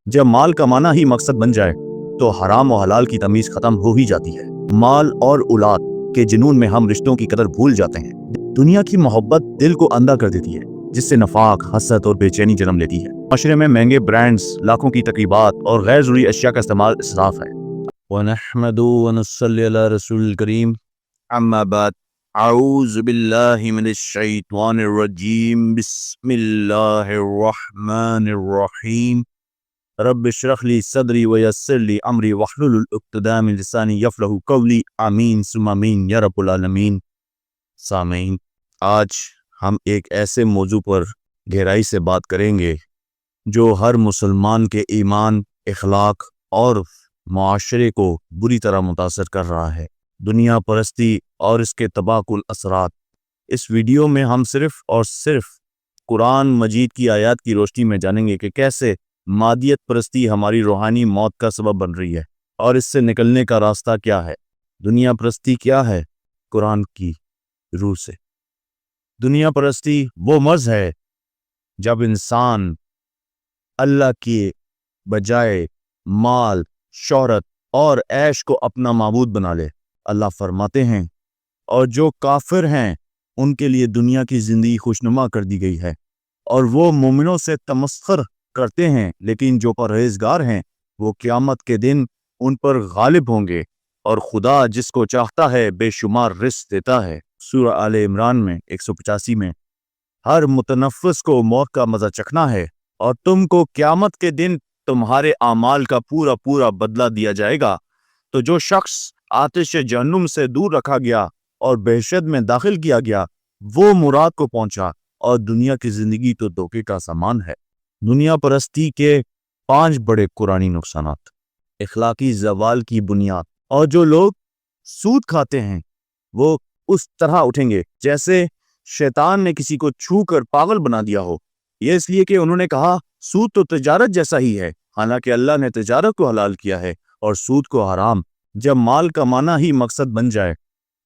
جب مال کمانا ہی مقصد بن جائے تو حرام و حلال کی تمیز ختم ہو ہی جاتی ہے۔ مال اور اولاد کے جنون میں ہم رشتوں کی قدر بھول جاتے ہیں۔ دنیا کی محبت دل کو اندھا کر دیتی ہے، جس سے نفاق، حسد اور بے چینی جنم لیتی ہے۔ معاشرے میں مہنگے برانڈز، لاکھوں کی تقریبات اور غیر ضروری اشیاء کا استعمال اسراف ہے۔ وَنَحْمَدُ وَنُصَلِّ عَلَى رَسُولِ الْكَرِيمِ اما بعد اعوذ باللہ من الشیطان الرجیم بسم اللہ الرحمن الرحیم رب اشرح لی صدری ویسر لی امری واحلل عقدۃ من لسانی یفقہوا قولی آمین ثم آمین یا رب العالمین۔ سامعین، آج ہم ایک ایسے موضوع پر گہرائی سے بات کریں گے جو ہر مسلمان کے ایمان، اخلاق اور معاشرے کو بری طرح متاثر کر رہا ہے: دنیا پرستی اور اس کے تباہ کن اثرات۔ اس ویڈیو میں ہم صرف اور صرف قرآن مجید کی آیات کی روشنی میں جانیں گے کہ کیسے مادیت پرستی ہماری روحانی موت کا سبب بن رہی ہے اور اس سے نکلنے کا راستہ کیا ہے۔ دنیا پرستی کیا ہے؟ قرآن کی روح سے دنیا پرستی وہ مرض ہے جب انسان اللہ کی بجائے مال، شہرت اور عیش کو اپنا معبود بنا لے۔ اللہ فرماتے ہیں، اور جو کافر ہیں ان کے لیے دنیا کی زندگی خوشنما کر دی گئی ہے اور وہ مومنوں سے تمسخر کرتے ہیں، لیکن جو پرہیزگار ہیں وہ قیامت کے دن ان پر غالب ہوں گے، اور خدا جس کو چاہتا ہے بے شمار رزق دیتا ہے۔ سورہ آل عمران میں 185 میں ہر متنفس کو موت کا مزہ چکھنا ہے اور تم کو قیامت کے دن تمہارے اعمال کا پورا پورا بدلہ دیا جائے گا۔ تو جو شخص آتش جہنم سے دور رکھا گیا اور بہشت میں داخل کیا گیا، وہ مراد کو پہنچا، اور دنیا کی زندگی تو دھوکے کا سامان ہے۔ دنیا پرستی کے 5 بڑے قرآنی نقصانات: اخلاقی زوال کی بنیاد، اور جو لوگ سود کھاتے ہیں وہ اس طرح اٹھیں گے جیسے شیطان نے کسی کو چھو کر پاگل بنا دیا ہو۔ یہ اس لیے کہ انہوں نے کہا سود تو تجارت جیسا ہی ہے، حالانکہ اللہ نے تجارت کو حلال کیا ہے اور سود کو حرام۔ جب مال کمانا ہی مقصد بن جائے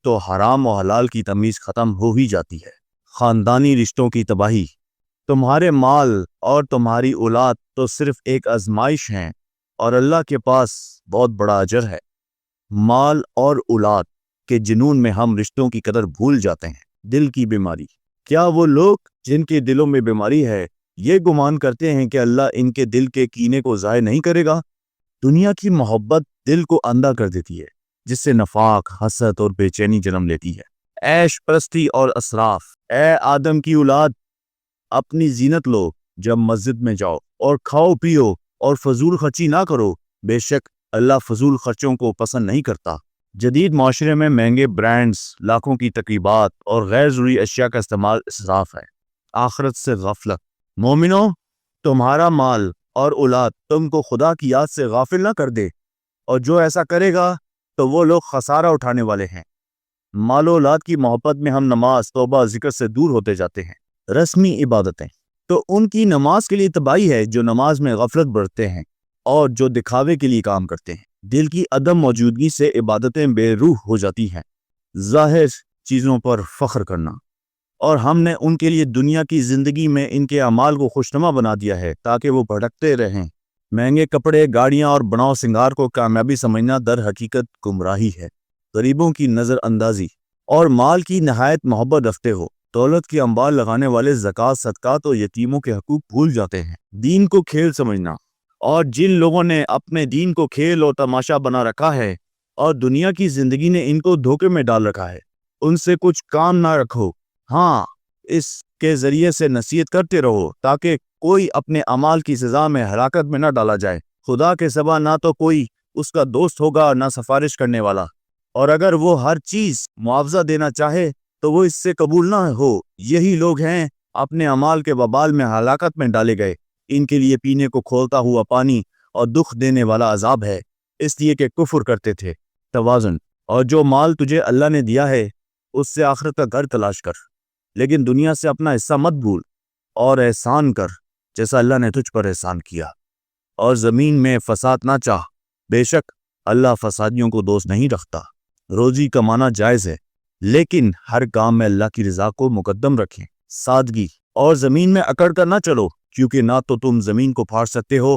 تو حرام و حلال کی تمیز ختم ہو ہی جاتی ہے۔ خاندانی رشتوں کی تباہی۔ تمہارے مال اور تمہاری اولاد تو صرف ایک آزمائش ہیں اور اللہ کے پاس بہت بڑا اجر ہے۔ مال اور اولاد کے جنون میں ہم رشتوں کی قدر بھول جاتے ہیں۔ دل کی بیماری۔ کیا وہ لوگ جن کے دلوں میں بیماری ہے یہ گمان کرتے ہیں کہ اللہ ان کے دل کے کینے کو ضائع نہیں کرے گا؟ دنیا کی محبت دل کو اندھا کر دیتی ہے، جس سے نفاق، حسد اور بے چینی جنم لیتی ہے۔ عیش پرستی اور اسراف۔ اے آدم کی اولاد، اپنی زینت لو جب مسجد میں جاؤ، اور کھاؤ پیو اور فضول خرچی نہ کرو، بے شک اللہ فضول خرچوں کو پسند نہیں کرتا۔ جدید معاشرے میں مہنگے برانڈز، لاکھوں کی تقریبات اور غیر ضروری اشیاء کا استعمال اسراف ہے۔ آخرت سے غفلت۔ مومنوں، تمہارا مال اور اولاد تم کو خدا کی یاد سے غافل نہ کر دے، اور جو ایسا کرے گا تو وہ لوگ خسارہ اٹھانے والے ہیں۔ مال و اولاد کی محبت میں ہم نماز، توبہ، ذکر سے دور ہوتے جاتے ہیں۔ رسمی عبادتیں تو ان کی نماز کے لیے تباہی ہے جو نماز میں غفلت برتتے ہیں اور جو دکھاوے کے لیے کام کرتے ہیں۔ دل کی عدم موجودگی سے عبادتیں بے روح ہو جاتی ہیں۔ ظاہر چیزوں پر فخر کرنا، اور ہم نے ان کے لیے دنیا کی زندگی میں ان کے اعمال کو خوشنما بنا دیا ہے تاکہ وہ بھٹکتے رہیں۔ مہنگے کپڑے، گاڑیاں اور بناؤ سنگار کو کامیابی سمجھنا در حقیقت گمراہی ہے۔ غریبوں کی نظر اندازی اور مال کی نہایت محبت رکھتے ہو۔ دولت کی انبار لگانے والے زکوٰۃ، صدقات اور یتیموں کے حقوق بھول جاتے ہیں۔ دین کو کھیل سمجھنا، اور جن لوگوں نے اپنے دین کو کھیل اور تماشا بنا رکھا ہے اور دنیا کی زندگی نے ان کو دھوکے میں ڈال رکھا ہے، ان سے کچھ کام نہ رکھو۔ ہاں، اس کے ذریعے سے نصیحت کرتے رہو تاکہ کوئی اپنے اعمال کی سزا میں ہلاکت میں نہ ڈالا جائے۔ خدا کے سوا نہ تو کوئی اس کا دوست ہوگا نہ سفارش کرنے والا، اور اگر وہ ہر چیز معاوضہ دینا چاہے تو وہ اس سے قبول نہ ہو۔ یہی لوگ ہیں اپنے اعمال کے وبال میں ہلاکت میں ڈالے گئے۔ ان کے لیے پینے کو کھولتا ہوا پانی اور دکھ دینے والا عذاب ہے، اس لیے کہ کفر کرتے تھے۔ توازن۔ اور جو مال تجھے اللہ نے دیا ہے اس سے آخرت کا گھر تلاش کر، لیکن دنیا سے اپنا حصہ مت بھول، اور احسان کر جیسا اللہ نے تجھ پر احسان کیا، اور زمین میں فساد نہ چاہ، بے شک اللہ فسادیوں کو دوست نہیں رکھتا۔ روزی کمانا جائز ہے، لیکن ہر کام میں اللہ کی رضا کو مقدم رکھیں۔ سادگی۔ اور زمین میں اکڑ کر نہ چلو، کیونکہ نہ تو تم زمین کو پھاڑ سکتے ہو